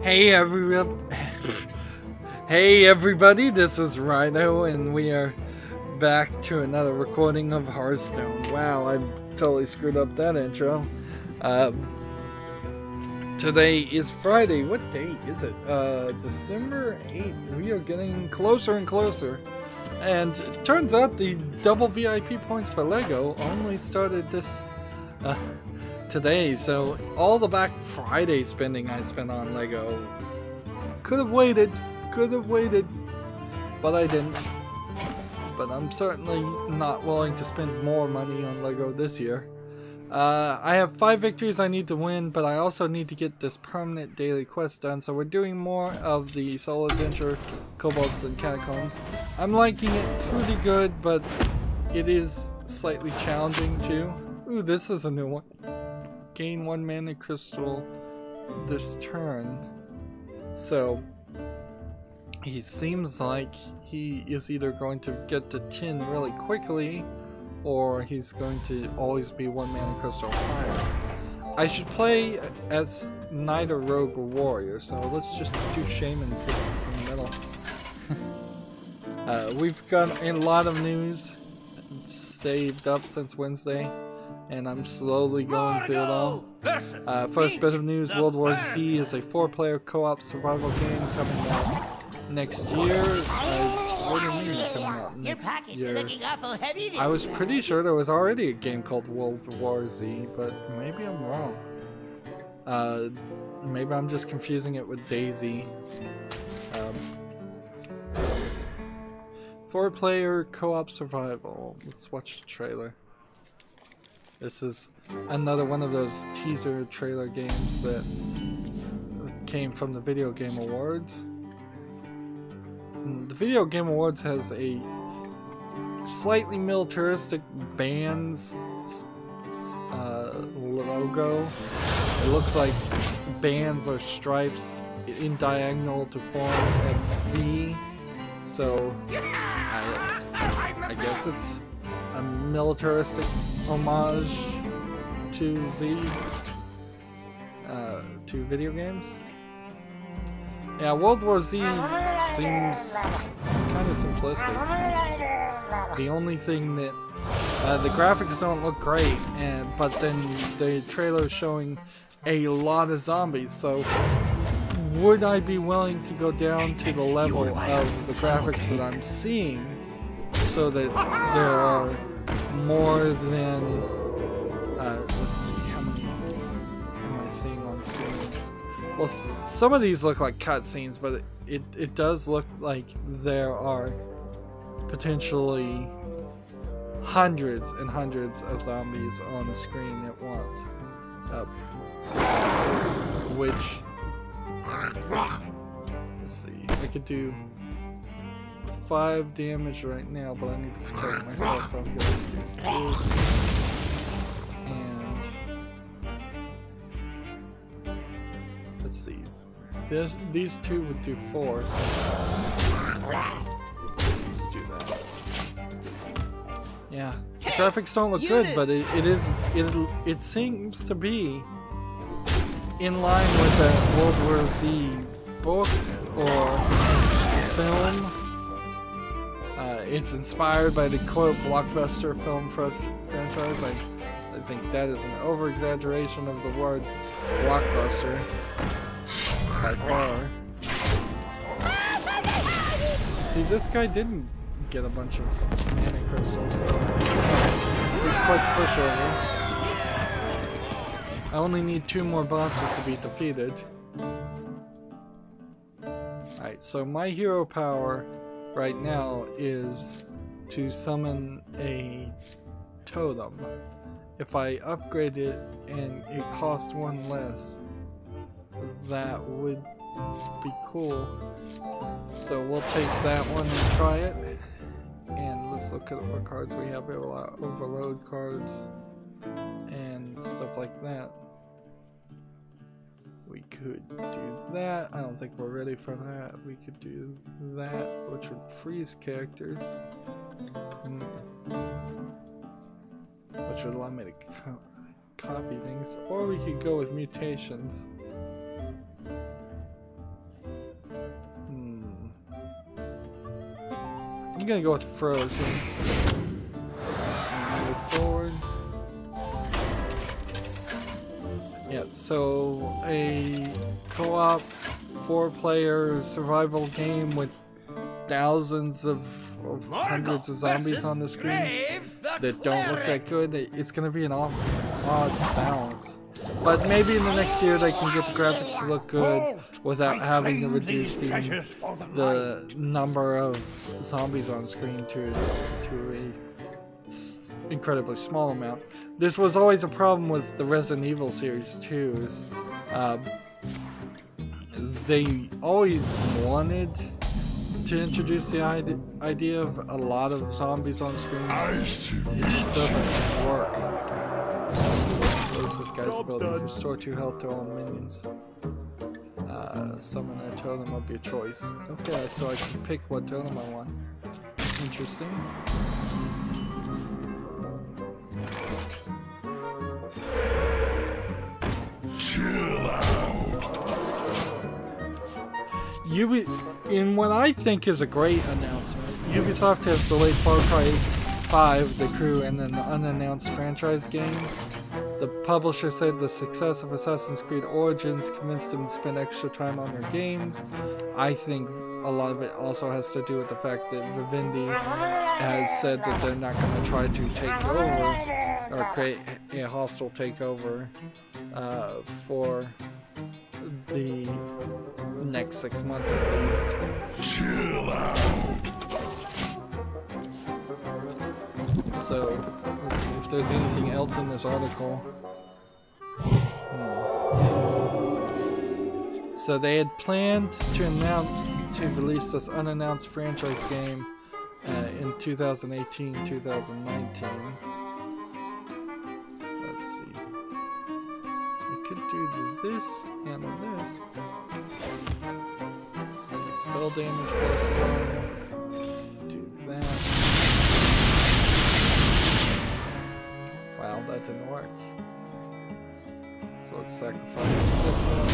Hey hey everybody, this is Rydo and we are back to another recording of Hearthstone. Wow, I totally screwed up that intro. Today is Friday. What day is it? December 8th. We are getting closer and closer. And it turns out the double VIP points for LEGO only started this today, so all the Black Friday spending I spent on LEGO could have waited, but I didn't. But I'm certainly not willing to spend more money on LEGO this year. I have 5 victories I need to win, but I also need to get this permanent daily quest done, so we're doing more of the solo adventure, Kobolds and Catacombs. I'm liking it pretty good, but it is slightly challenging too. Ooh, this is a new one. Gain 1 mana crystal this turn. So he seems like he is either going to get to 10 really quickly, or he's going to always be 1 mana crystal higher. I should play as neither rogue or warrior, so let's just do shaman since it's in the middle. We've got a lot of news saved up since Wednesday, and I'm slowly going through it all. First bit of news, World War Z is a 4-player co-op survival game coming out next year. What do you mean coming out next year? I was pretty sure there was already a game called World War Z, but maybe I'm wrong. Maybe I'm just confusing it with DayZ. 4-player co-op survival. Let's watch the trailer. This is another one of those teaser trailer games that came from the Video Game Awards. The Video Game Awards has a slightly militaristic bands logo. It looks like bands or stripes in diagonal to form a V. So I guess it's a militaristic homage to video games. Yeah, World War Z seems kind of simplistic. The only thing that the graphics don't look great, but then the trailer is showing a lot of zombies. So would I be willing to go down to the level of the graphics that I'm seeing, so that there are more than let's see, how many am I seeing on screen? Well, some of these look like cutscenes, but it does look like there are potentially hundreds and hundreds of zombies on the screen at once, which, let's see, I could do 5 damage right now, but I need to protect myself, so I'm going to do this. And let's see, these 2 would do 4, so let's do that. Yeah, the graphics don't look good, but it seems to be in line with the World War Z book or film. It's inspired by the quote blockbuster film franchise. I think that is an over-exaggeration of the word blockbuster by far. See, this guy didn't get a bunch of mana crystals, so he's quite pushover. I only need 2 more bosses to be defeated. Alright, so my hero power right now is to summon a totem. If I upgrade it and it costs 1 less, that would be cool. So we'll take that one and try it. And let's look at what cards we have. We have a lot of overload cards and stuff like that. We could do that. I don't think we're ready for that. We could do that, which would freeze characters. Which would allow me to copy things. Or we could go with mutations. I'm gonna go with frozen. Move forward. Yeah, so a co-op 4-player survival game with thousands of hundreds of zombies on the screen that don't look that good. It's gonna be an odd balance. But maybe in the next year they can get the graphics to look good without having to reduce the number of zombies on screen to a incredibly small amount. This was always a problem with the Resident Evil series too. They always wanted to introduce the idea of a lot of zombies on screen. It just doesn't work. What is this guy's ability? Restore 2 health to all minions. Summon a totem of your choice. Okay, so I can pick what totem I want. Interesting. Chill out. In what I think is a great announcement, Ubisoft has delayed Far Cry 5, The Crew, and an unannounced franchise game. The publisher said the success of Assassin's Creed Origins convinced them to spend extra time on their games. I think a lot of it also has to do with the fact that Vivendi has said that they're not going to try to take over or create a hostile takeover for the next 6 months at least. Chill out. So let's see if there's anything else in this article. So they had planned to release this unannounced franchise game in 2018-2019. Let's see. We could do this and this. Let's see, spell damage plus 1. Do that. Wow, that didn't work. So let's sacrifice this one.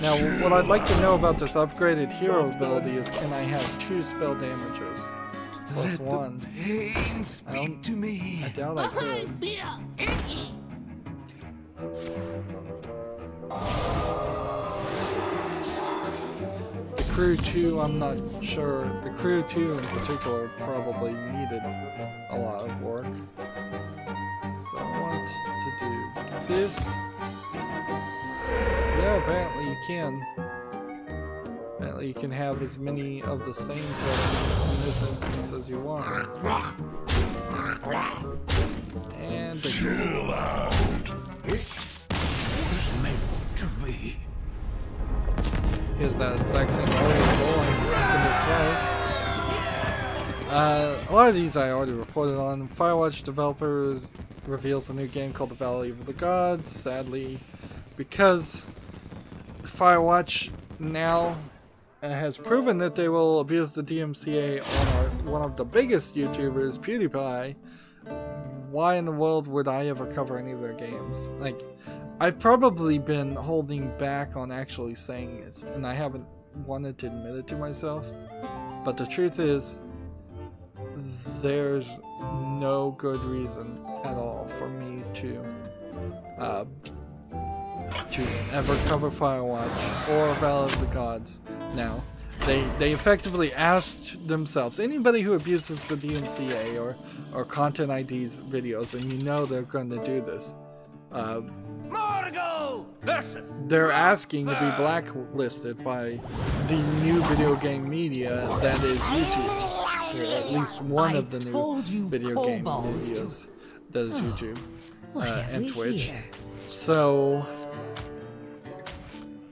Now, what I'd like to know about this upgraded hero ability is, can I have 2 spell damages? Plus 1. Speak to me. I doubt I could. The Crew 2, I'm not sure. The Crew 2 in particular probably needed a lot of work. So I want to do this. Yeah, apparently you can. Apparently you can have as many of the same totems in this instance as you want. And chill out. What is meant to be? Here's that exact same article I a lot of these I already reported on. Firewatch developers reveals a new game called The Valley of the Gods. Sadly, because Firewatch now has proven that they will abuse the DMCA on one of the biggest YouTubers, PewDiePie, why in the world would I ever cover any of their games? Like, I've probably been holding back on actually saying this, and I haven't wanted to admit it to myself. But the truth is, there's no good reason at all for me to ever cover Firewatch or Valley of the Gods. Now, they effectively asked themselves, anybody who abuses the DMCA or Content ID's videos, and you know they're going to do this, they're asking to be blacklisted by the new video game media that is YouTube. Or at least one of the new video game videos that is YouTube and Twitch. So,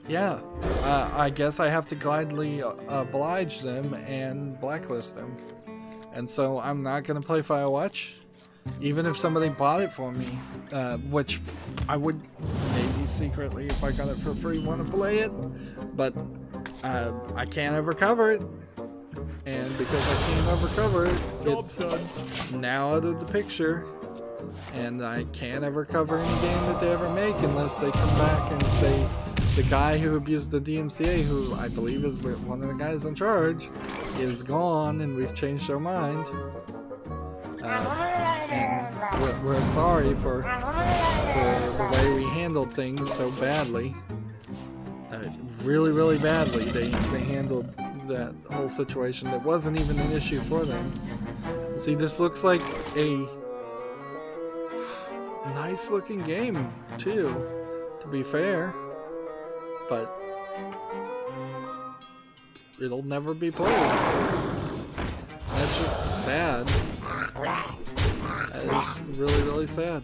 yeah, I guess I have to gladly oblige them and blacklist them. And so I'm not going to play Firewatch, even if somebody bought it for me, which I would maybe secretly, if I got it for free, want to play it, but I can't ever cover it. And because I can't ever cover it, it's now out of the picture. And I can't ever cover any game that they ever make unless they come back and say the guy who abused the DMCA, who I believe is one of the guys in charge, is gone, and we've changed our mind. And we're sorry for the way we handled things so badly. Really, really badly. They handled that whole situation. That wasn't even an issue for them. See, this looks like a nice looking game too, to be fair, but it'll never be played. That's just sad. That is really, really sad.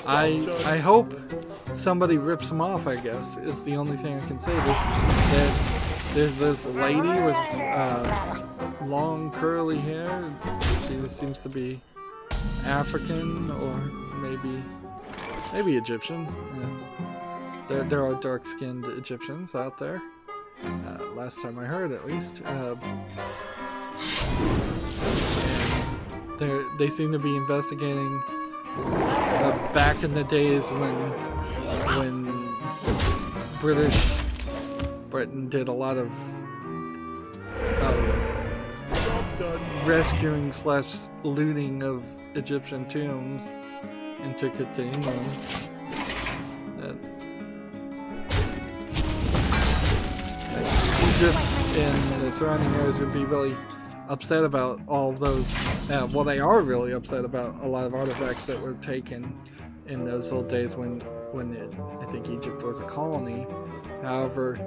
I hope somebody rips them off, I guess, is the only thing I can say. There's this lady with long curly hair. She seems to be African or maybe Egyptian. There are dark-skinned Egyptians out there. Last time I heard, at least. They seem to be investigating back in the days when Britain did a lot of rescuing / looting of Egyptian tombs and took it to England. Egypt and the surrounding areas would be really upset about all of those. Well, they are really upset about a lot of artifacts that were taken in those old days when I think Egypt was a colony. However,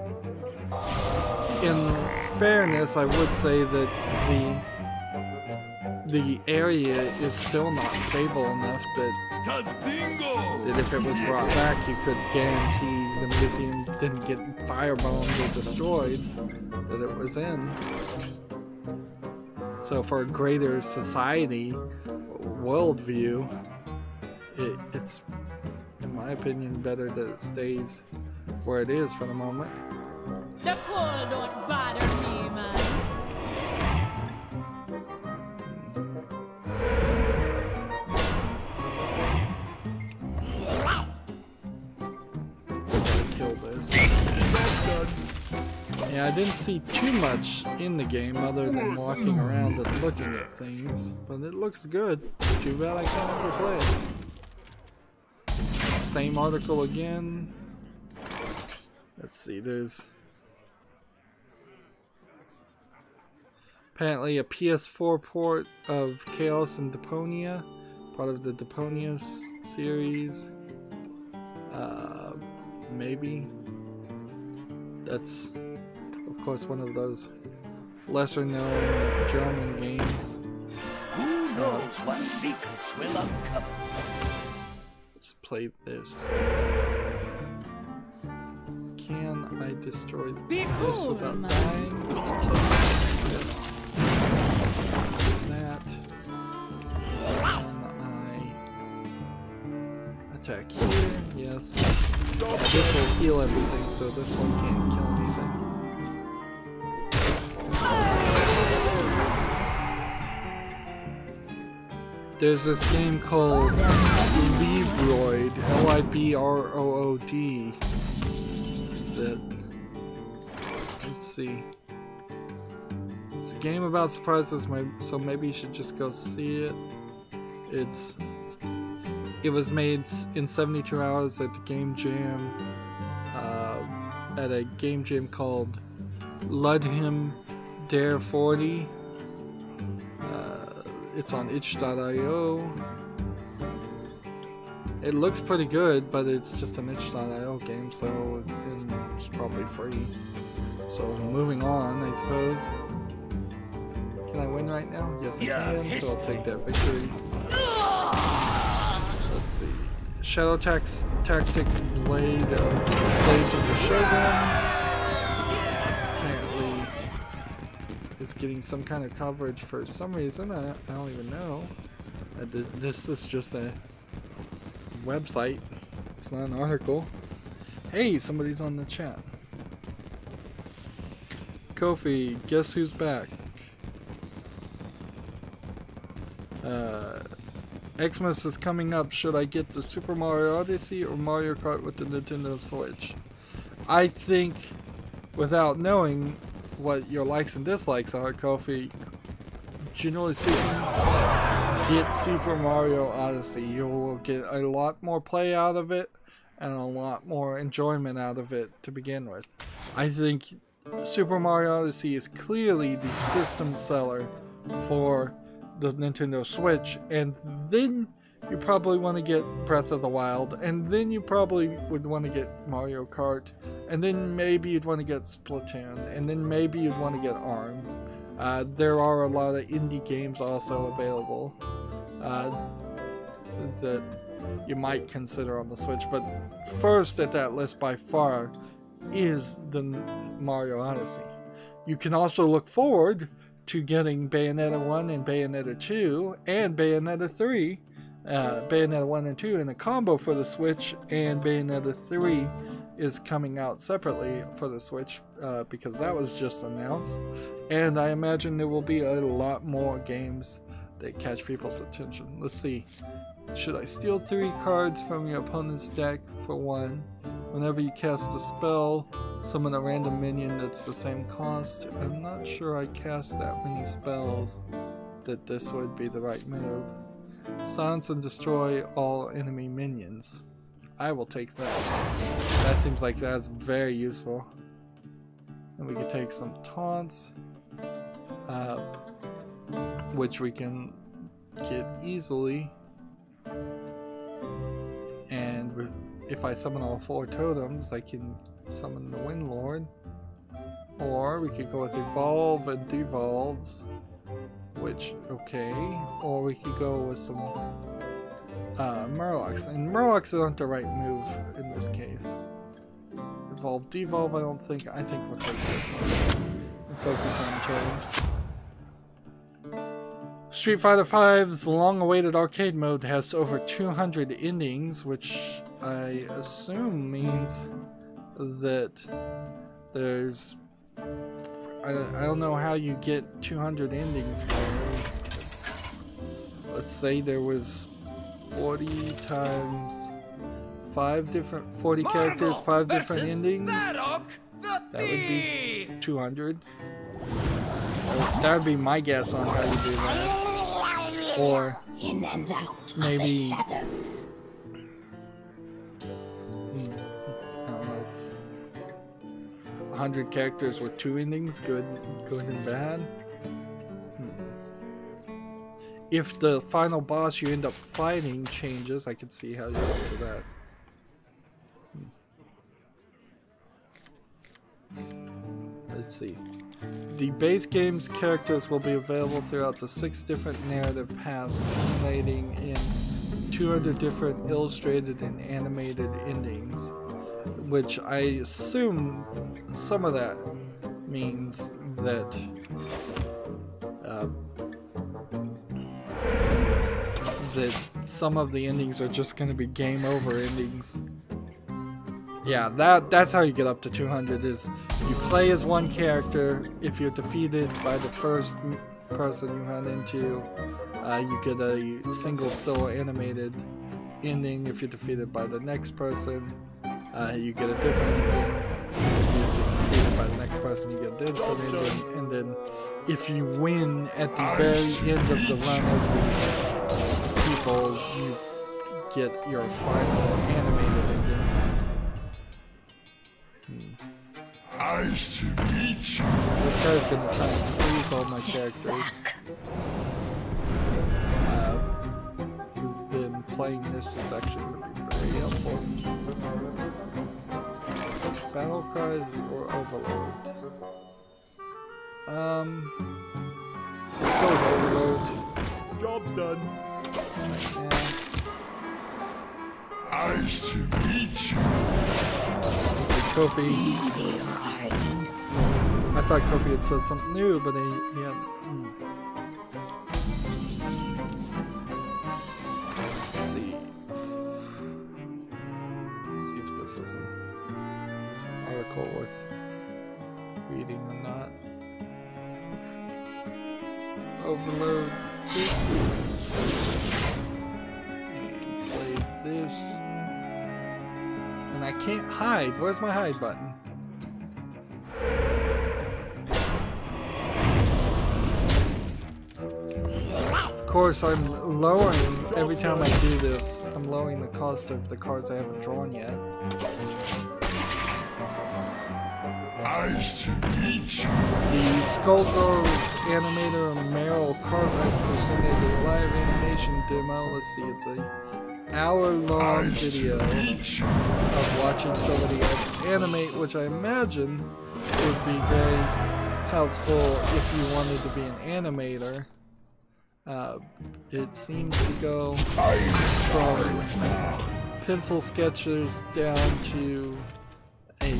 in fairness, I would say that the area is still not stable enough that if it was brought back, you could guarantee the museum didn't get firebombed or destroyed that it was in. So for a greater society worldview, it's, in my opinion, better that it stays where it is for the moment. The cold don't bother me, man. Kill this. Yeah, I didn't see too much in the game other than walking around and looking at things, but it looks good. Too bad I can't ever play it. Same article again. Let's see, there's apparently a PS4 port of Chaos and Deponia, part of the Deponia series. Maybe. That's, of course, one of those lesser known German games. Who knows what secrets will uncover? Let's play this. Can I destroy this without dying? Yes. That. Can I attack here? Yes. This will heal everything, so this one can't kill anything. There's this game called Libroid, Librood. That, let's see. It's a game about surprises, so maybe you should just go see it. It was made in 72 hours at the Game Jam, at a Game Jam called Ludham Dare 40. It's on itch.io. It looks pretty good, but it's just an itch.io game, so it's probably free. So moving on, I suppose. Can I win right now? Yes, I can, so I'll take that victory. Let's see. Shadow Tactics Blades of the Shogun. Apparently is getting some kind of coverage for some reason. I don't even know. This is just a website. It's not an article. Hey, somebody's on the chat. Kofi, guess who's back? Xmas is coming up. Should I get the Super Mario Odyssey or Mario Kart with the Nintendo Switch? I think, without knowing what your likes and dislikes are, Kofi, generally speaking, get Super Mario Odyssey. You will get a lot more play out of it and a lot more enjoyment out of it to begin with. I think Super Mario Odyssey is clearly the system seller for the Nintendo Switch, and then you probably want to get Breath of the Wild, and then you probably would want to get Mario Kart, and then maybe you'd want to get Splatoon, and then maybe you'd want to get ARMS. There are a lot of indie games also available that you might consider on the Switch, but first at that list by far is the Mario Odyssey. You can also look forward to getting Bayonetta 1 and Bayonetta 2 and Bayonetta 3, Bayonetta 1 and 2 in a combo for the Switch, and Bayonetta 3 is coming out separately for the Switch because that was just announced, and I imagine there will be a lot more games that catch people's attention. Let's see. Should I steal 3 cards from your opponent's deck for 1? Whenever you cast a spell, summon a random minion that's the same cost. I'm not sure I cast that many spells that this would be the right move. Silence and destroy all enemy minions. I will take that. That seems like that's very useful. And we can take some taunts, which we can get easily. And if I summon all 4 totems, I can summon the Wind Lord. Or we could go with Evolve and Devolves, which, okay. Or we could go with some Murlocs. And Murlocs aren't the right move in this case. Evolve, Devolve, I think we'll take this one and focus on totems. Street Fighter V's long-awaited arcade mode has over 200 endings, which I assume means that there's... I don't know how you get 200 endings there. Let's say there was 40 times 5 different... 40 characters, 5 different endings. That would be 200. That would be my guess on how you do that. Or in and out maybe of the shadows. I don't know, 100 characters with 2 endings, good and bad. If the final boss you end up fighting changes, I can see how you get to that. Let's see. The base game's characters will be available throughout the 6 different narrative paths, culminating in 200 different illustrated and animated endings, which I assume some of that means that that some of the endings are just going to be game over endings. Yeah, that's how you get up to 200, is you play as one character. If you're defeated by the first person you run into, you get a single still animated ending. If you're defeated by the next person, you get a different ending. If you're defeated by the next person, you get a different ending. And then if you win at the very end of the run of the people, you get your final animated ending. I should beat you. This guy's gonna try and freeze all my characters. Then playing this is actually gonna be very helpful. Battle cries or overload. Let's go with overload. Job's done. Yeah. I should beat you. Kofi. I thought Kofi had said something new, but he hadn't. Let's see. Let's see if this is an article worth reading or not. Overload this. And play this. And I can't hide. Where's my hide button? Of course, I'm lowering, every time I do this, I'm lowering the cost of the cards I haven't drawn yet. I should eat you. The Skullgirls animator Meryl Cartwright presented a live animation demo. Let's see, it's a hour-long video of watching somebody else animate, which I imagine would be very helpful if you wanted to be an animator. It seems to go from pencil sketches down to a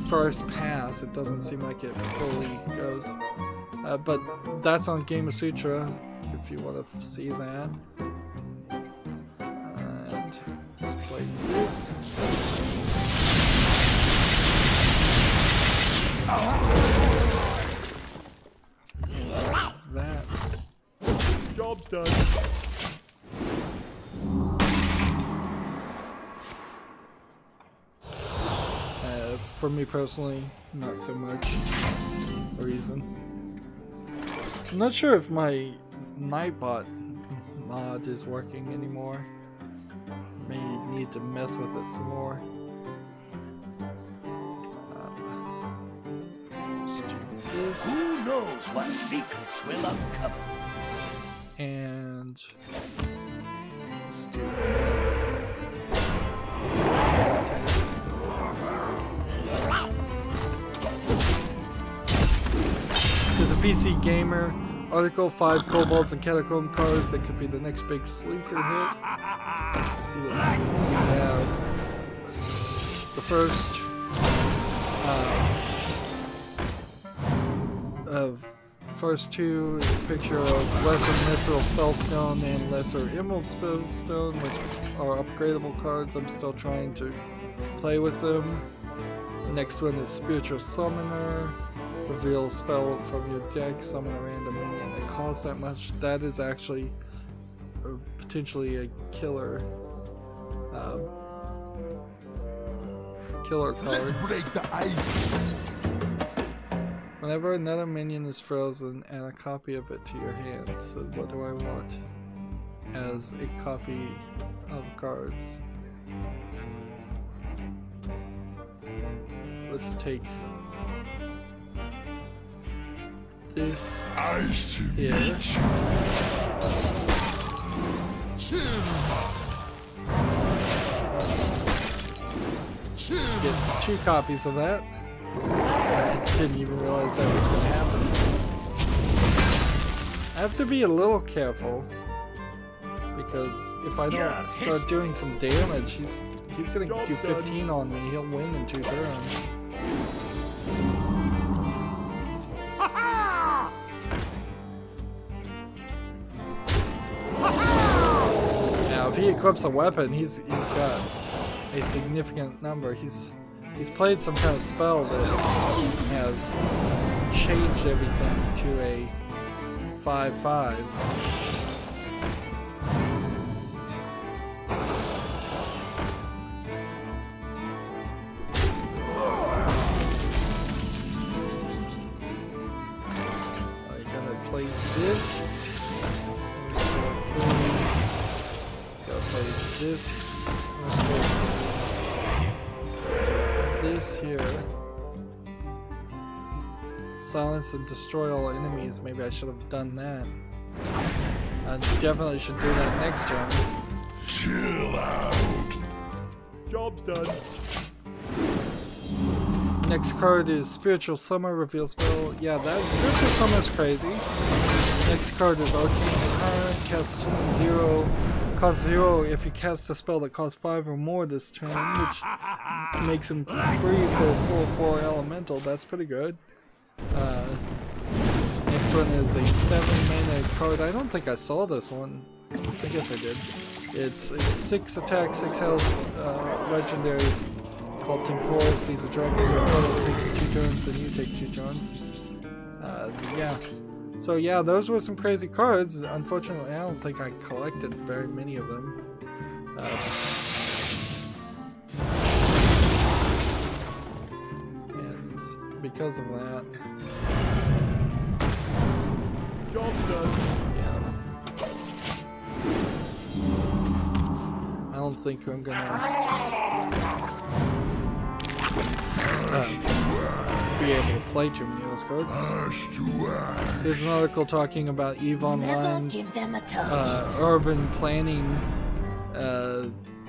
first pass. It doesn't seem like it fully goes. But that's on Game of Sutra if you want to see that. And let's play this. That. Job's done. For me personally, not so much a reason. I'm not sure if my Nightbot mod is working anymore. May need to mess with it some more. Let's do this. Who knows what secrets will uncover? And let's do As a PC gamer, article 5 kobolds and catacomb cards that could be the next big sleeper hit. Yes, we have the first first two is a picture of Lesser Mithril Spellstone and Lesser Emerald Spellstone, which are upgradable cards. I'm still trying to play with them. The next one is Spiritual Summoner. Reveal a spell from your deck, summon a random minion that costs that much. That is actually potentially a killer card. Let's break the ice. Whenever another minion is frozen, add a copy of it to your hand. So what do I want as a copy of cards? Let's take this here. Get 2 copies of that. I didn't even realize that was going to happen. I have to be a little careful because if I don't start doing some damage, he's going to do 15 on me. He'll win in 2 turns. Now, if he equips a weapon, he's got a significant number. He's played some kind of spell that has changed everything to a 5/5. You gotta play this. Gotta play this. This here. Silence and destroy all enemies. Maybe I should have done that. I definitely should do that next turn. Chill out. Job's done. Next card is Spiritual Summer, reveal spell. Yeah, that Spiritual Summer's crazy. Next card is Arcane Current, cast 0. Cost 0 if you cast a spell that costs 5 or more this turn, which makes him free for a 4/4 elemental. That's pretty good. Next one is a 7 mana card. I don't think I saw this one. I guess I did. It's a 6 attack, 6 health legendary called Temporis. He's a dragon. Your opponent takes 2 turns, then you take 2 turns. Yeah. So yeah, those were some crazy cards. Unfortunately, I don't think I collected very many of them. And because of that. Job's done. Yeah. I don't think I'm gonna be able to play too many of those cards. There's an article talking about EVE Online's Give them a target. urban planning.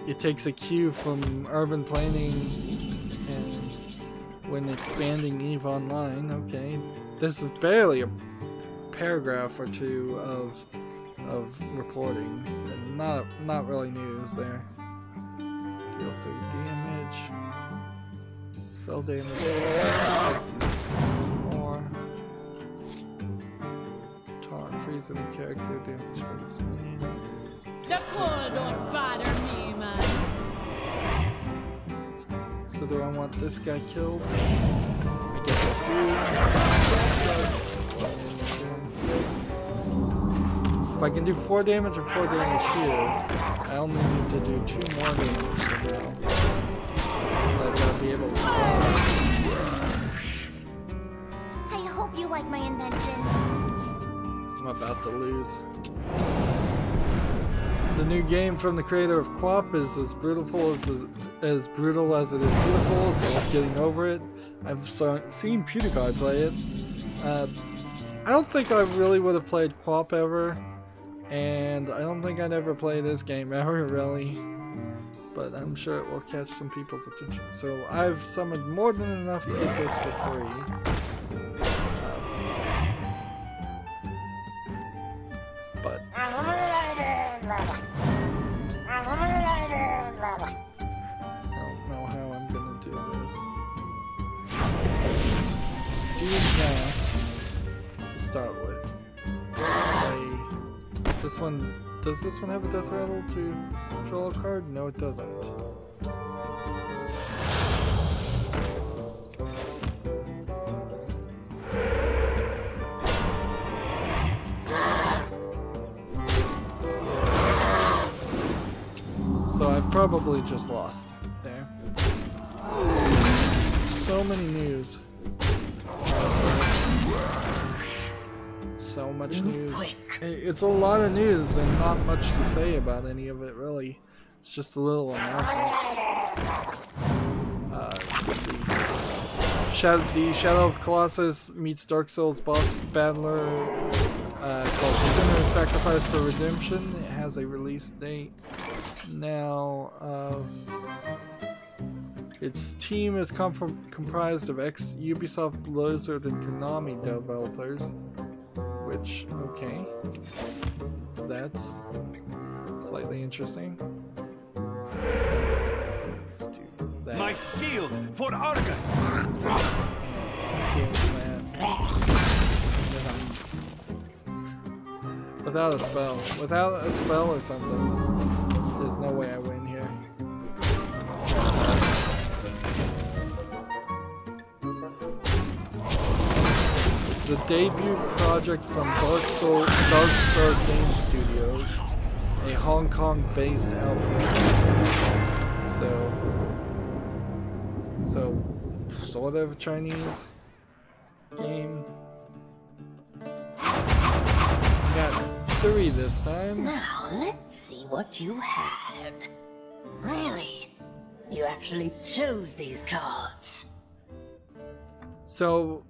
It takes a cue from urban planning and when expanding EVE Online. Okay, this is barely a paragraph or two of reporting, and not really news there. Deal 3 damage, spell damage, some more. Taunt, freeze any character, damage for this main. The cold don't bother me, man. So do I want this guy killed? I guess I do. If I can do 4 damage or 4 damage here, I only need to do 2 more damage, so now I gotta be able to I hope you like my invention. I'm about to lose. The new game from the creator of QWOP is as brutal as it is beautiful, as well as getting over it. I've seen PewDiePie play it. I don't think I really would have played QWOP ever, and I don't think I'd ever play this game ever, really. But I'm sure it will catch some people's attention. So I've summoned more than enough to get this for free. But I don't know how I'm gonna do this. Do that to start with. This one, does this one have a death rattle to control a card? No, it doesn't. So I've probably just lost there. So many news. So much news. It's a lot of news and not much to say about any of it, really. It's just a little announcements. Let's see. The Shadow of Colossus meets Dark Souls boss battler called Sinner Sacrifice for Redemption. It has a release date. Now, its team is comprised of ex-Ubisoft, Blizzard, and Konami developers. Which, okay, that's slightly interesting. Let's do that. My shield for Argus. And kill that. Without a spell. Without a spell or something, there's no way I win here. It's the debut project from Dark Star Game Studios, a Hong Kong-based outfit. So sort of Chinese game. Got 3 this time. Now, let's see what you had. Really? You actually chose these cards. So,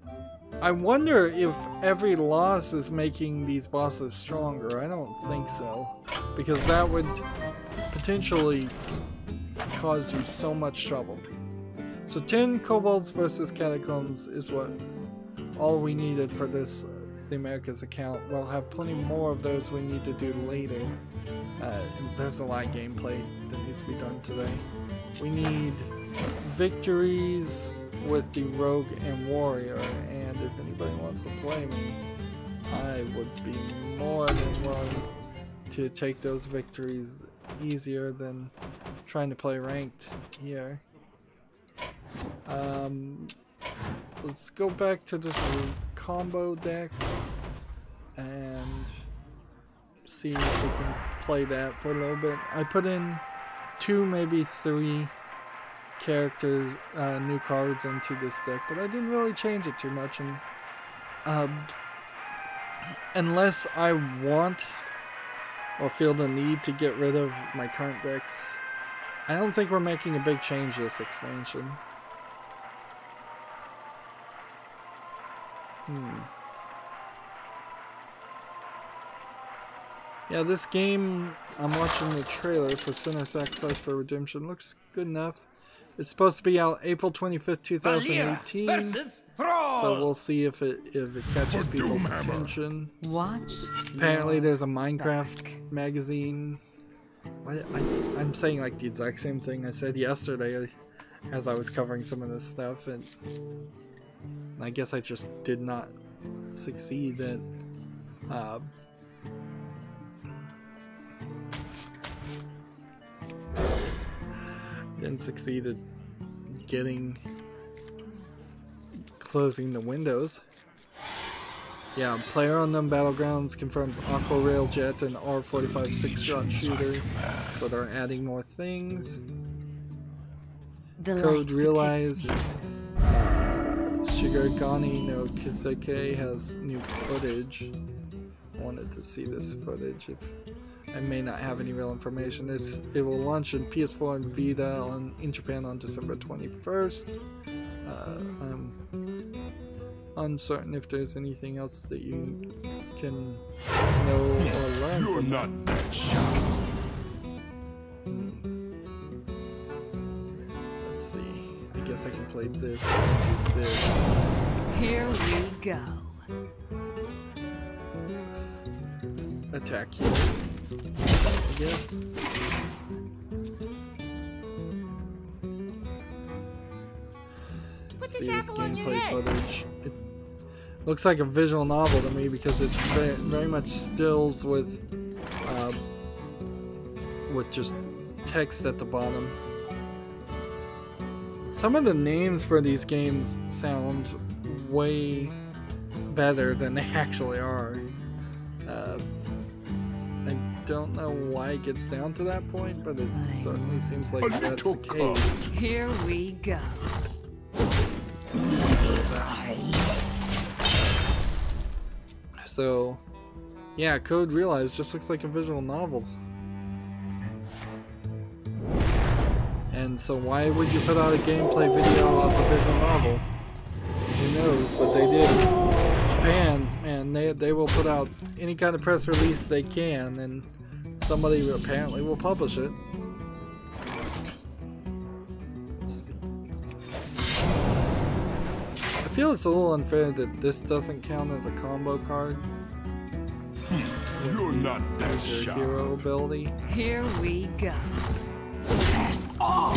I wonder if every loss is making these bosses stronger. I don't think so. Because that would potentially cause you so much trouble. So 10 kobolds versus catacombs is what all we needed for this the Americas account. We'll have plenty more of those we need to do later. There's a lot of gameplay that needs to be done today. We need victories with the rogue and warrior, and if anybody wants to play me, I would be more than willing to take those victories easier than trying to play ranked here. Let's go back to this combo deck and see if we can play that for a little bit. I put in 2, maybe 3 characters, new cards into this deck, but I didn't really change it too much. And unless I want or feel the need to get rid of my current decks, I don't think we're making a big change this expansion. Yeah, this game, I'm watching the trailer for Sinner Sacrifice for Redemption. Looks good enough. It's supposed to be out April 25th, 2018. So we'll see if it catches people's attention. Watch. Apparently there's a Minecraft magazine. I'm saying like the exact same thing I said yesterday as I was covering some of this stuff, and I guess I just did not succeed at didn't succeed at closing the windows. Yeah, PlayerUnknown Battlegrounds confirms Aqua Railjet and R45 6-shot shooter, so they're adding more things. Code Realize, Shigurigani no Kiseke has new footage. I wanted to see this footage. I may not have any real information. It will launch in PS4 and Vita in Japan on December 21st. I'm uncertain if there's anything else that you can know or learn You're from not it. that sharp. Let's see. I guess I can play this and do this. Here we go. Attack here, I guess. Let's see this gameplay footage. It looks like a visual novel to me because it's very much stills with just text at the bottom. Some of the names for these games sound way better than they actually are. I don't know why it gets down to that point, but it certainly seems like that's the case. Here we go. So, yeah, Code Realize just looks like a visual novel. And so why would you put out a gameplay video of a visual novel? Who knows, but they did. Japan, man, they will put out any kind of press release they can, and somebody apparently will publish it. Let's see. I feel it's a little unfair that this doesn't count as a combo card. You're not that There's your sharp. hero ability. Here we go. A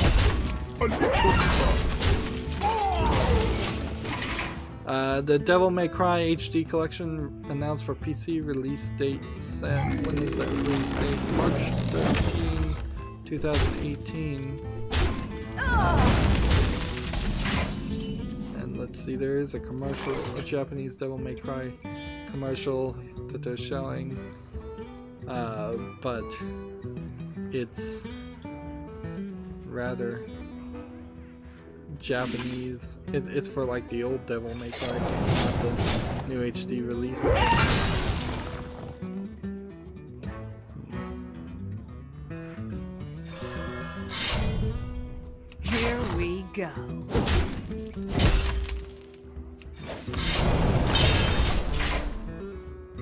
little close. The Devil May Cry HD collection announced for PC release date set. When is that release date? March 13, 2018. And let's see, there is a commercial, a Japanese Devil May Cry commercial that they're showing. But it's rather Japanese. It's for like the old Devil May Cry, not the new HD release. Here we go.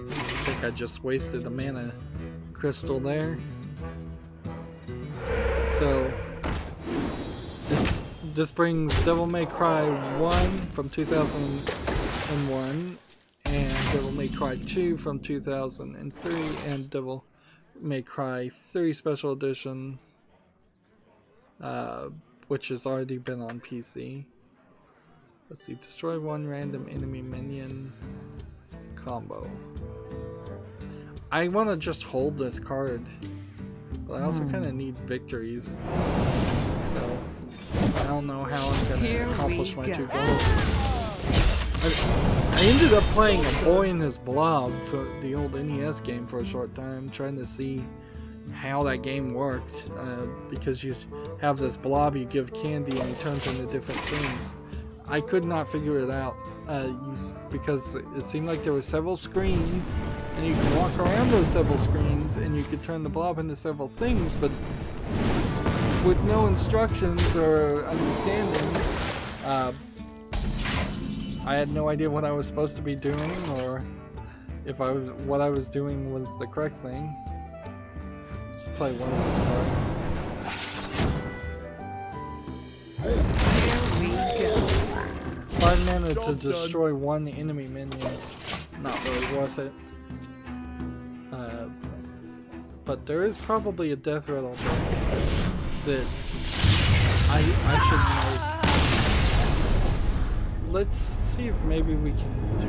I think I just wasted a mana crystal there. So this brings Devil May Cry 1 from 2001 and Devil May Cry 2 from 2003 and Devil May Cry 3 Special Edition, which has already been on PC. Let's see, destroy one random enemy minion combo. I want to just hold this card, but I also kind of need victories, so I don't know how I'm going to accomplish my two goals. I ended up playing A Boy and His Blob for the old NES game for a short time, trying to see how that game worked, because you have this blob you give candy and it turns into different things. I could not figure it out because it seemed like there were several screens and you could walk around those several screens and you could turn the blob into several things, but with no instructions or understanding, I had no idea what I was supposed to be doing or if what I was doing was the correct thing. Let's play one of those cards. Here we go. 5 mana to destroy one enemy minion. Not really worth it. But there is probably a death rattle that I should know. Let's see if maybe we can do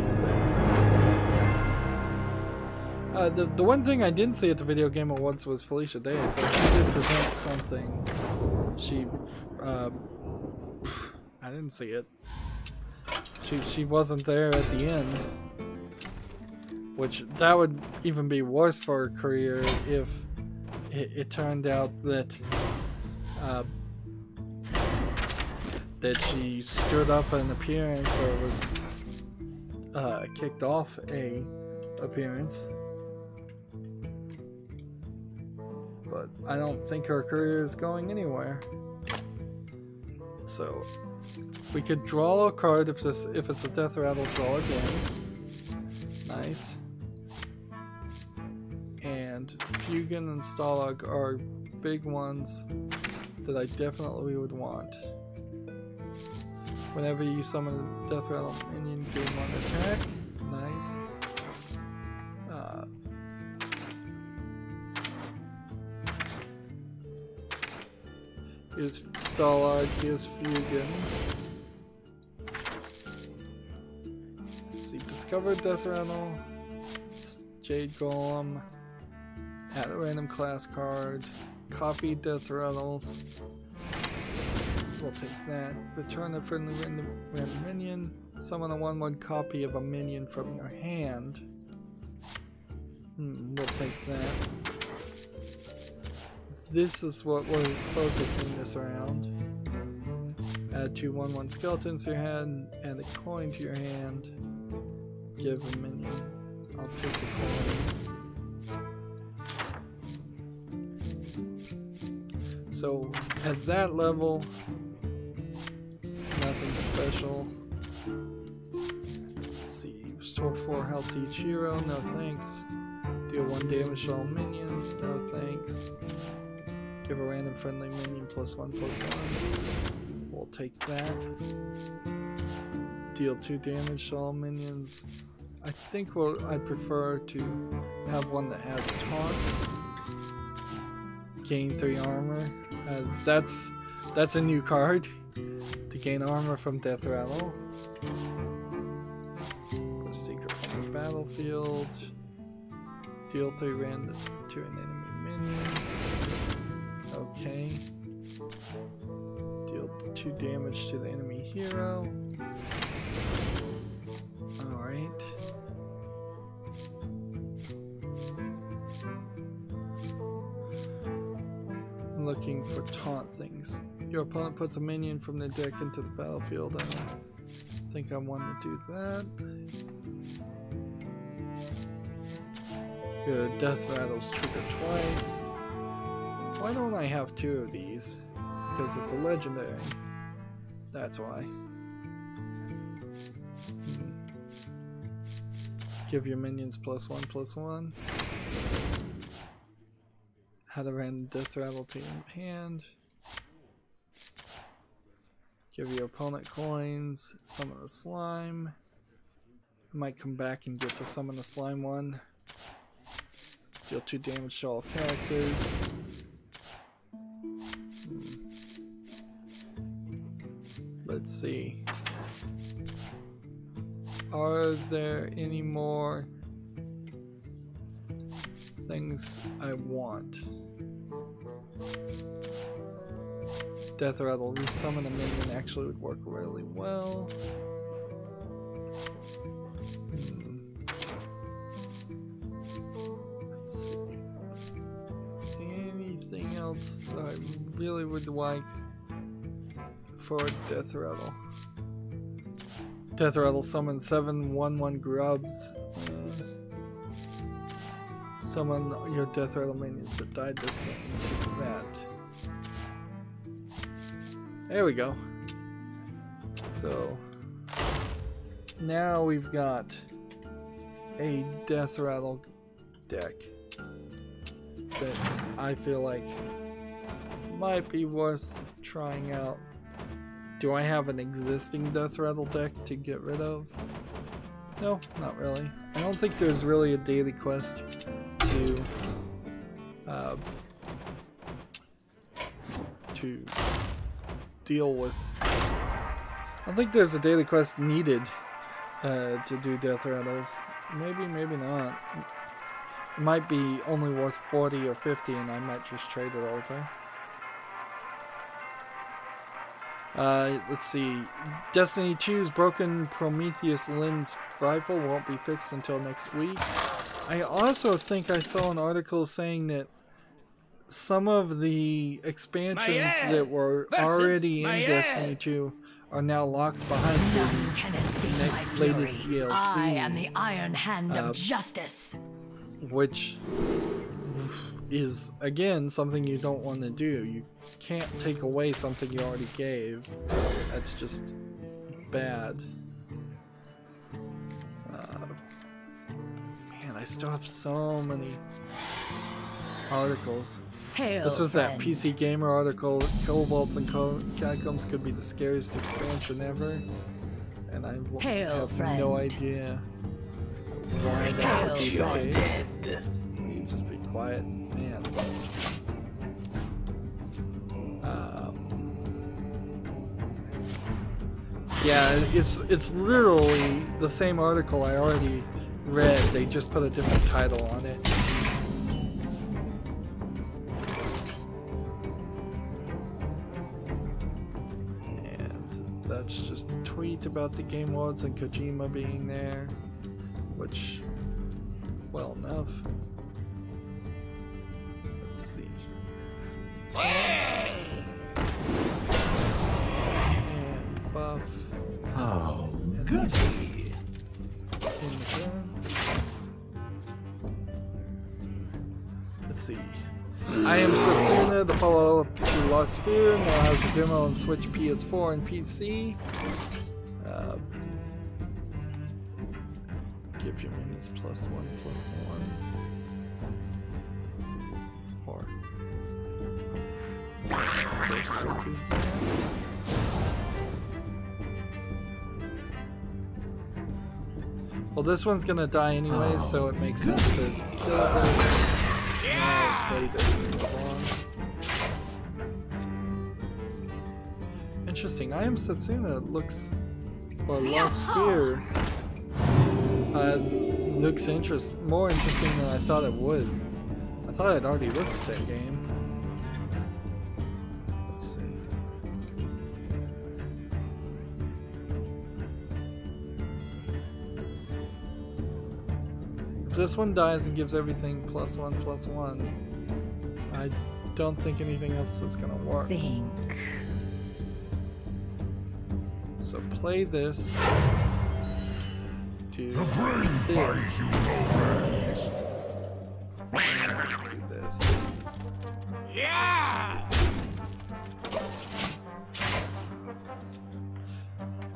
that. The one thing I didn't see at the Video Game Awards was Felicia Day, so she did present something. She, I didn't see it. She wasn't there at the end, which that would even be worse for her career if it turned out that that she screwed up an appearance or was kicked off a appearance. But I don't think her career is going anywhere. So we could draw a card if it's a death rattle, draw again. Nice. And Fugan and Stalag are big ones that I definitely would want. Whenever you summon a death rattle minion, gain 1 attack. Nice. Here's Stalag, here's Fugan. Let's see, discover death rattle, Jade Golem, add a random class card, copy death rattles. We'll take that. Return a friendly random minion. Summon a 1/1 copy of a minion from your hand. We'll take that. This is what we're focusing this around. Add 2 1/1 skeletons to your hand, add a coin to your hand. Give a minion. I'll take the coin. So at that level, nothing special. Let's see, restore 4 health to each hero, no thanks. Deal 1 damage to all minions, no thanks. Give a random friendly minion +1/+1. We'll take that. Deal 2 damage to all minions. I think I'd prefer to have one that has taunt. Gain 3 armor. That's a new card. To gain armor from death rattle. Put a secret from the battlefield. Deal 3 random to an enemy minion. Okay. Deal 2 damage to the enemy hero. Alright. Looking for taunt things. Your opponent puts a minion from their deck into the battlefield. I don't think I want to do that. Your death rattles trigger twice. Why don't I have 2 of these? Because it's a legendary. That's why. Give your minions +1/+1. Had a random death rattle to your hand. Give your opponent coins. Summon a slime. I might come back and get to summon the slime one. Deal 2 damage to all characters. Let's see. Are there any more things I want? Death rattle, resummon a minion actually would work really well. Let's see. anything else that I really would like for Death Rattle. Death Rattle summon 7/1/1 grubs. Summon your Death Rattle minions that died this game. That. There we go. So now we've got a Death Rattle deck that I feel like might be worth trying out. Do I have an existing Death Rattle deck to get rid of? No, not really. I don't think there's really a daily quest to deal with. I don't think there's a daily quest needed to do Death Rattles. Maybe, maybe not. It might be only worth 40 or 50 and I might just trade it all the time. Let's see. Destiny 2's broken Prometheus lens rifle won't be fixed until next week. I also think I saw an article saying that some of the expansions that were already in Destiny 2 are now locked behind the latest DLC. I am the Iron Hand of Justice. Which is, again, something you don't want to do. You can't take away something you already gave. That's just bad. Man, I still have so many articles. Hail, this was friend. that PC Gamer article, Kobolds and Catacombs could be the scariest expansion ever. And I have friend. no idea why that would be the case. You just be quiet, man. Yeah, it's literally the same article I already read. They just put a different title on it. And that's just a tweet about the Game Awards and Kojima being there, which, well enough. Let's see. And buff. Oh, goody. Let's see. I Am Satsuna, the follow-up to Lost Sphere, now has a demo on Switch, PS4, and PC. Give your minions +1/+1. Or this will be that. Well, this one's gonna die anyway, so it makes sense to kill it. Now play this and move on. Interesting. I Am Satsuna looks, or Lost Sphere looks more interesting than I thought it would. I thought I'd already looked at that game. Let's see. If this one dies and gives everything +1/+1, I don't think anything else is gonna work. Think. So play this. Do this. Do this. Yeah!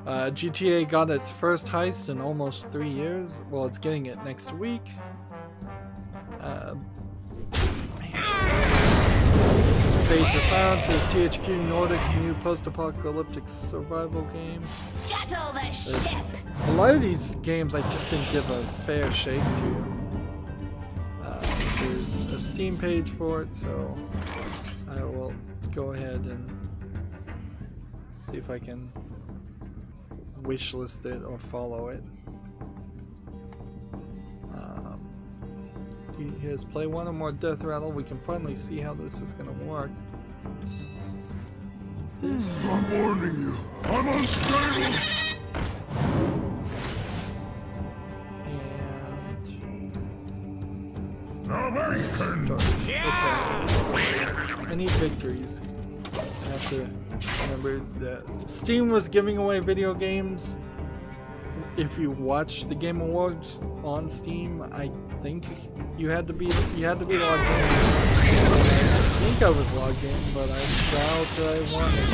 GTA got its first heist in almost 3 years. Well, it's getting it next week. Fade to Silence is THQ Nordic's new post-apocalyptic survival game. Scuttle the ship! A lot of these games I just didn't give a fair shake to. There's a Steam page for it, so I will go ahead and see if I can wishlist it or follow it. Here's play one or more Death Rattle. We can finally see how this is gonna work. I'm warning you. I'm unstable. And Now I can. start. need victories. I have to remember that Steam was giving away video games. If you watched the Game Awards on Steam, I think you had to be logged in. I think I was logged in, but I doubt I wanted.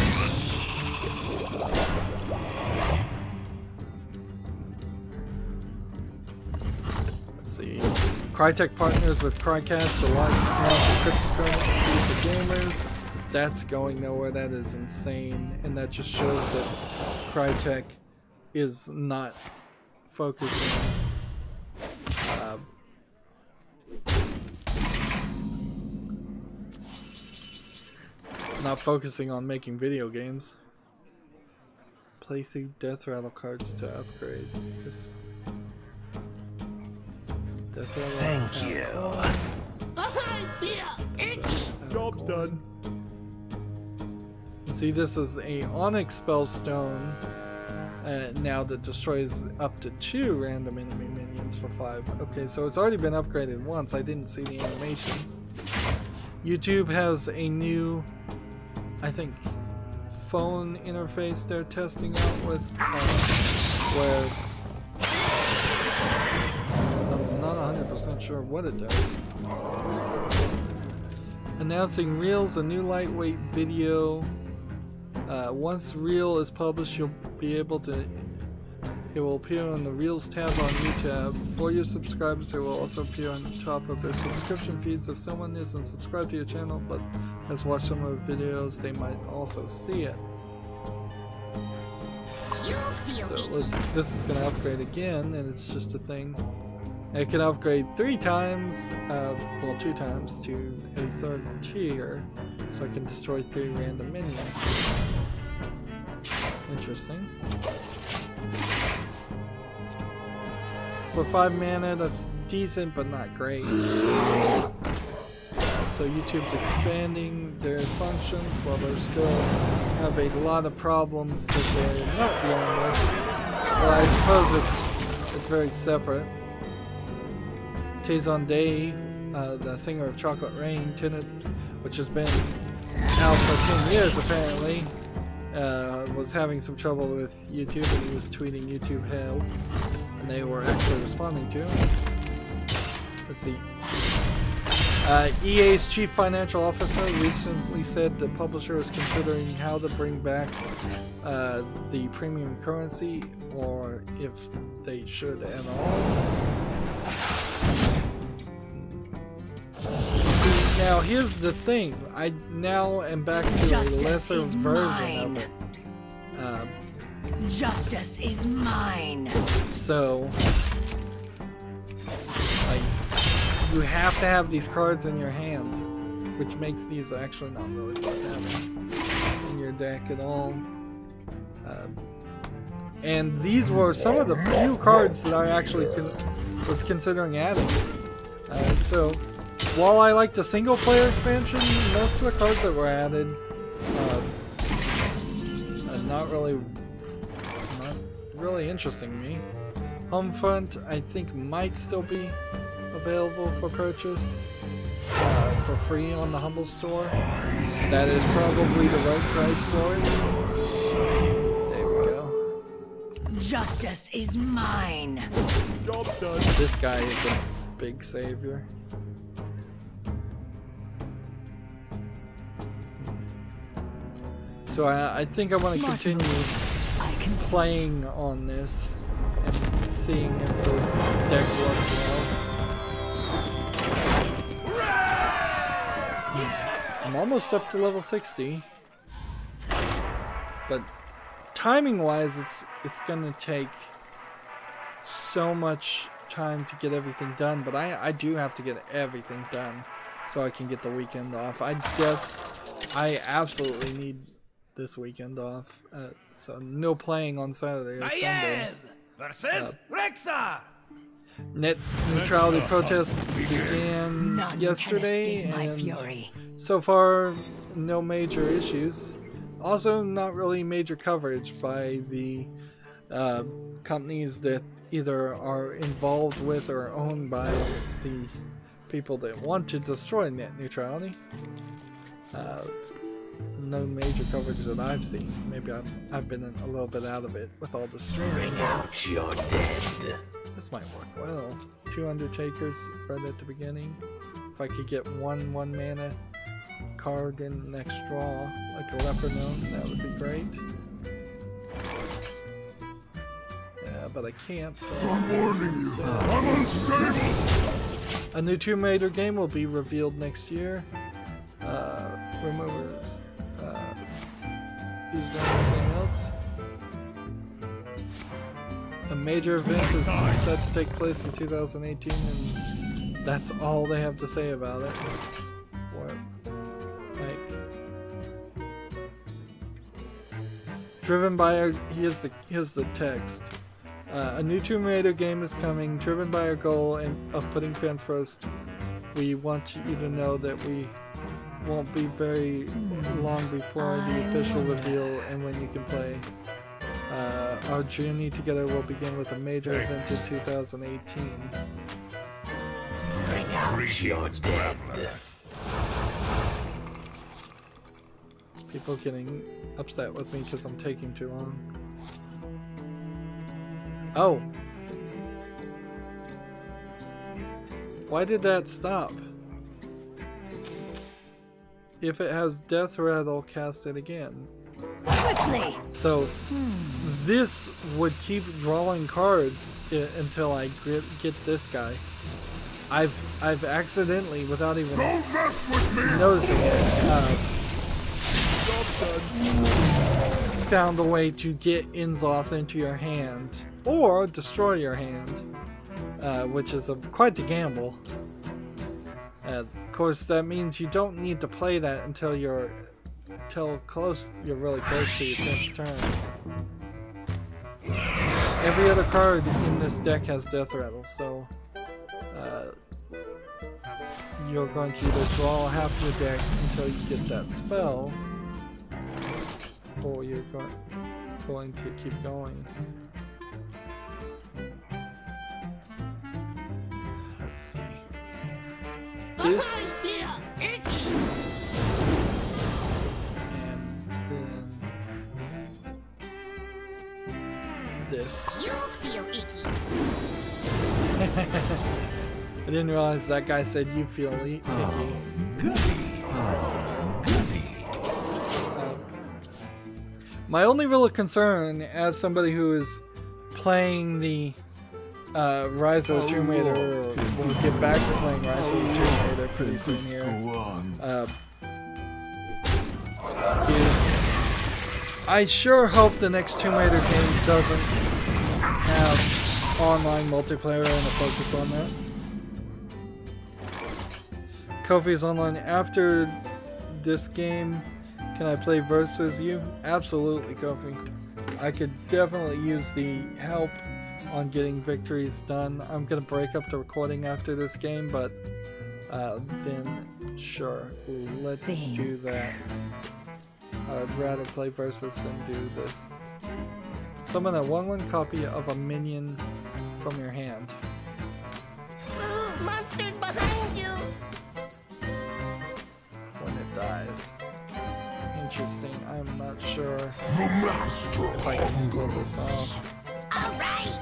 Let's see. Crytek partners with Crycast to launch cryptocurrency for gamers. That's going nowhere. That is insane, and that just shows that Crytek is not focusing on making video games. Placing death rattle cards to upgrade. Just death rattle. Thank you. Job's done. See, this is a Onyx Spellstone now that destroys up to 2 random enemy minions for 5. Okay, so it's already been upgraded once. I didn't see the animation. YouTube has a new, I think, phone interface they're testing out with, where I'm not 100% sure what it does. Announcing Reels, a new lightweight video. Once Reel is published, you'll be able to. It will appear on the Reels tab on YouTube. For your subscribers, it will also appear on the top of their subscription feeds. If someone isn't subscribed to your channel but has watched some of the videos, they might also see it. So this is going to upgrade again, and it's just a thing. It can upgrade 3 times, well 2 times, to a 3rd tier, so I can destroy 3 random minions. Interesting. For 5 mana, that's decent, but not great. So YouTube's expanding their functions while they still have a lot of problems that they're not dealing with. But I suppose it's very separate. Tazon Day, the singer of Chocolate Rain, which has been out for 10 years apparently, was having some trouble with YouTube, and he was tweeting YouTube help, and they were actually responding to him. Let's see. EA's chief financial officer recently said the publisher is considering how to bring back the premium currency, or if they should at all. See, now here's the thing. I now am back to a lesser version of it. Justice is mine. So, like, you have to have these cards in your hand, which makes these actually not really worth having in your deck at all. And these were some of the few cards that I actually was considering adding. So, while I like the single player expansion, most of the cards that were added not really interesting me. Homefront, I think, might still be available for purchase for free on the Humble Store. That is probably the right price for it. There we go. Justice is mine. Job's done. This guy is a big savior. So I think I want to continue playing on this and seeing if this deck works well. I'm almost up to level 60, but timing wise it's gonna take so much time to get everything done, but I do have to get everything done so I can get the weekend off. I guess I absolutely need this weekend off, so no playing on Saturday or Sunday. Versus Rexa. Net neutrality protests began yesterday, and so far no major issues. Also, not really major coverage by the companies that either are involved with or owned by the people that want to destroy net neutrality. No major coverage that I've seen. Maybe I've been a little bit out of it with all the streaming. Bring out your dead. This might work well. 2 Undertakers right at the beginning. If I could get one mana card in the next draw, like a Leopard Gnome, that would be great. Yeah, but I can't, so I'm warning you. I'm unstable. A new Tomb Raider game will be revealed next year. Removers. Is there anything else? A major event is set to take place in 2018, and that's all they have to say about it. What? Like, driven by our, here's the text. A new Tomb Raider game is coming, driven by our goal of putting fans first. We want you to know that we won't be very long before the official reveal and when you can play. Our journey together will begin with a major event in 2018. Bring out your dead. People getting upset with me because I'm taking too long. Oh! Why did that stop? If it has Death Rattle, cast it again. Quickly! So, this would keep drawing cards until I get this guy. I've accidentally, without even Don't mess with me. noticing it, found a way to get Inzoth into your hand, or destroy your hand, which is quite the gamble. Of course, that means you don't need to play that until you're really close to your 10th turn. Every other card in this deck has Death Rattle, so you're going to either draw half your deck until you get that spell, or you're going to keep going. Let's see. This and then this. You feel icky. I didn't realize that guy said you feel icky. My only real concern, as somebody who is playing the Rise of the Tomb Raider, or will get back to playing Rise of the Tomb Raider pretty soon here, is I sure hope the next Tomb Raider game doesn't have online multiplayer and a focus on that. Kofi's online. After this game, can I play versus you? Absolutely, Kofi. I could definitely use the help on getting victories done. I'm gonna break up the recording after this game, but then sure, let's do that. I'd rather play versus than do this. Summon a 1/1 copy of a minion from your hand. Ooh, monsters behind you! When it dies. Interesting. I'm not sure if I can pull this off. Alright!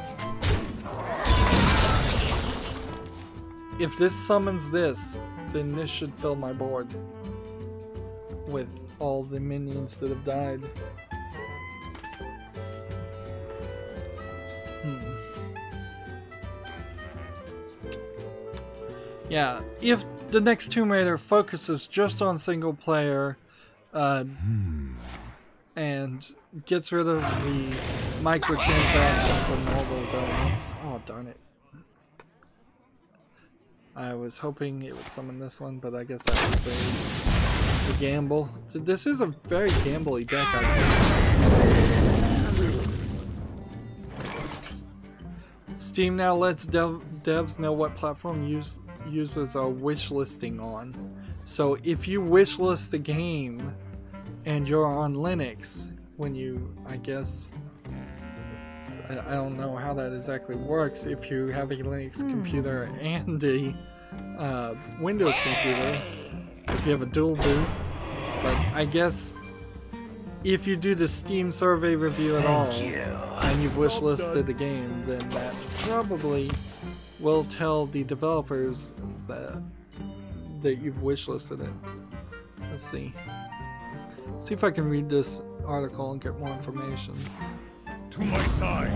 If this summons this, then this should fill my board with all the minions that have died. Yeah, if the next Tomb Raider focuses just on single player and gets rid of the microtransactions and all those elements. Oh, darn it. I was hoping it would summon this one, but I guess that was a gamble. So this is a very gambly deck, I think. Steam now lets devs know what platform users are wishlisting on. So if you wishlist a game and you're on Linux, when you, I guess, I don't know how that exactly works, if you have a Linux computer and a Windows computer, if you have a dual boot, But I guess if you do the Steam survey review at all, and you've wishlisted the game, then that probably will tell the developers that you've wishlisted it. Let's see. See if I can read this article and get more information. To my side.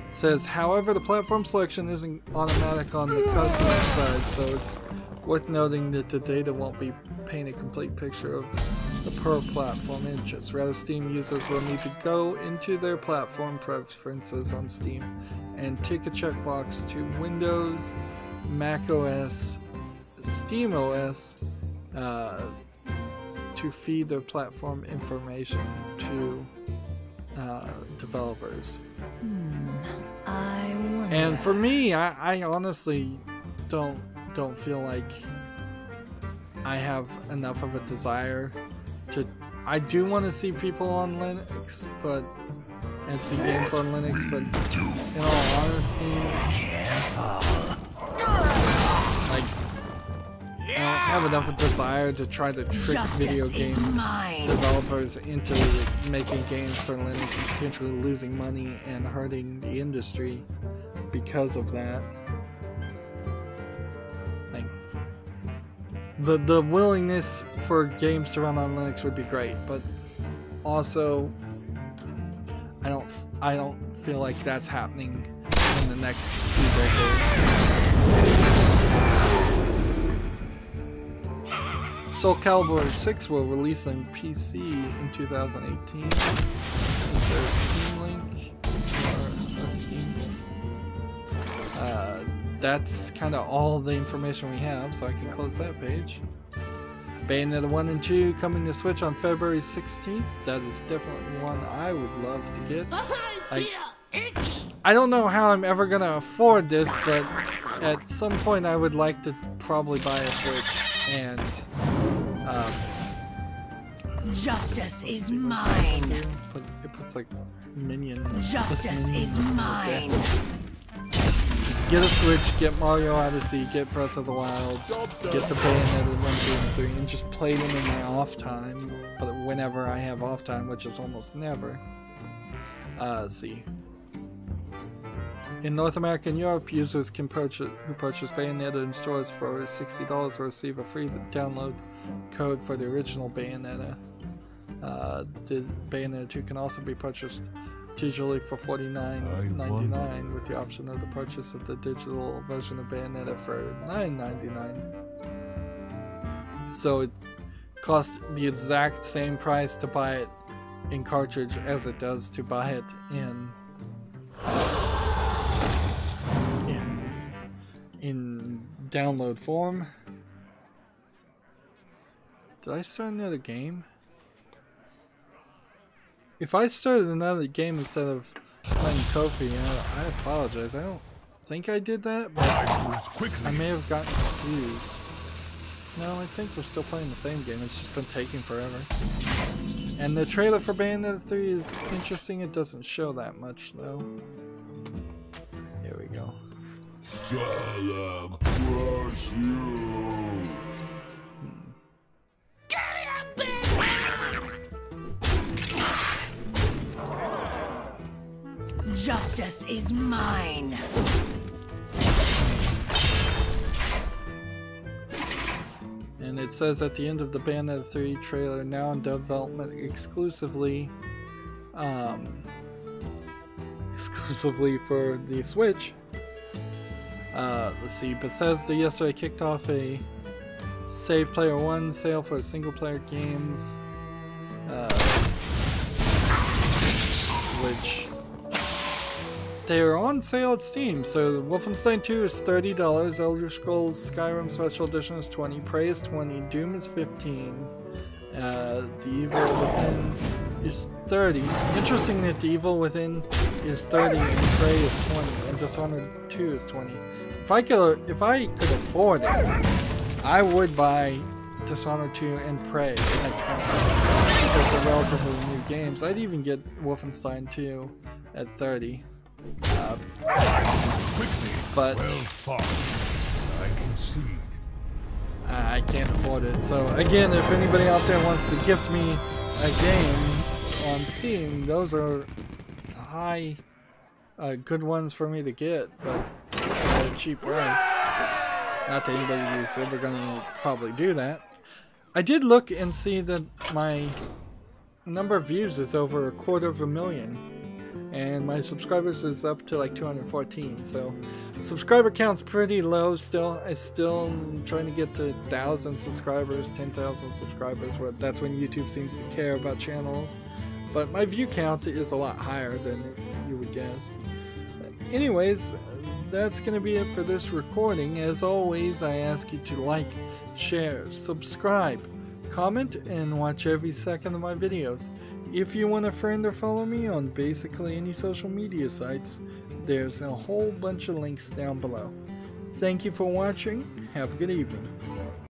It says, however, the platform selection isn't automatic on the customer side, so it's worth noting that the data won't be painting a complete picture of the per platform interests. Rather, Steam users will need to go into their platform preferences on Steam and tick a checkbox to Windows, Mac OS, Steam OS to feed their platform information to developers. And for me, I honestly don't feel like I have enough of a desire to. I do want to see people on Linux, and see games on Linux, but in all honesty, like, I don't have enough of a desire to try to trick video game developers into making games for Linux and potentially losing money and hurting the industry because of that. Like, the willingness for games to run on Linux would be great, but also I don't feel like that's happening in the next few decades. Soul Calibur 6 will release on PC in 2018. Is there a Steam link? Or a Steam link? That's kind of all the information we have, so I can close that page. Bayonetta 1 and 2 coming to Switch on February 16th. That is definitely one I would love to get. I don't know how I'm ever going to afford this, but at some point I would like to probably buy a Switch and... Justice is mine. It puts like minion. Justice is mine. Just get a Switch, get Mario Odyssey, get Breath of the Wild, get the Bayonetta 1, 2, and 3, and just play them in my off time. But whenever I have off time, which is almost never. Let's see. In North America and Europe, users who purchase Bayonetta in stores for $60 will receive a free download code for the original Bayonetta. The Bayonetta 2 can also be purchased digitally for $49.99 with the option of the purchase of the digital version of Bayonetta for $9.99. So it costs the exact same price to buy it in cartridge as it does to buy it in download form. Did I start another game? If I started another game instead of playing Kofi, I apologize. I don't think I did that, but I may have gotten confused. No, I think we're still playing the same game. It's just been taking forever. And the trailer for Bayonetta 3 is interesting. It doesn't show that much, though. Here we go. Justice is mine. And it says at the end of the Bayonetta 3 trailer, now in development exclusively for the Switch. Let's see, Bethesda yesterday kicked off a Save Player 1 sale for single player games, which they are on sale at Steam. So Wolfenstein 2 is $30, Elder Scrolls Skyrim Special Edition is $20, Prey is $20, Doom is $15, The Evil Within is $30. Interesting that The Evil Within is $30 and Prey is $20 and Dishonored 2 is $20. If I could afford it, I would buy Dishonored 2 and Prey at $20 because they're relatively new games. I'd even get Wolfenstein 2 at $30. Quickly, But well fought. I concede. I can't afford it. So again, if anybody out there wants to gift me a game on Steam, those are high, good ones for me to get, but at a cheap price. Not that anybody is ever going to probably do that. I did look and see that my number of views is over 250,000, and my subscribers is up to like 214. So subscriber count's pretty low still. I still am trying to get to 1,000 subscribers, 10,000 subscribers. Where that's when YouTube seems to care about channels. But my view count is a lot higher than you would guess. Anyways, that's going to be it for this recording. As always, I ask you to like, share, subscribe, comment, and watch every second of my videos. If you want to friend or follow me on basically any social media sites, there's a whole bunch of links down below. Thank you for watching. Have a good evening.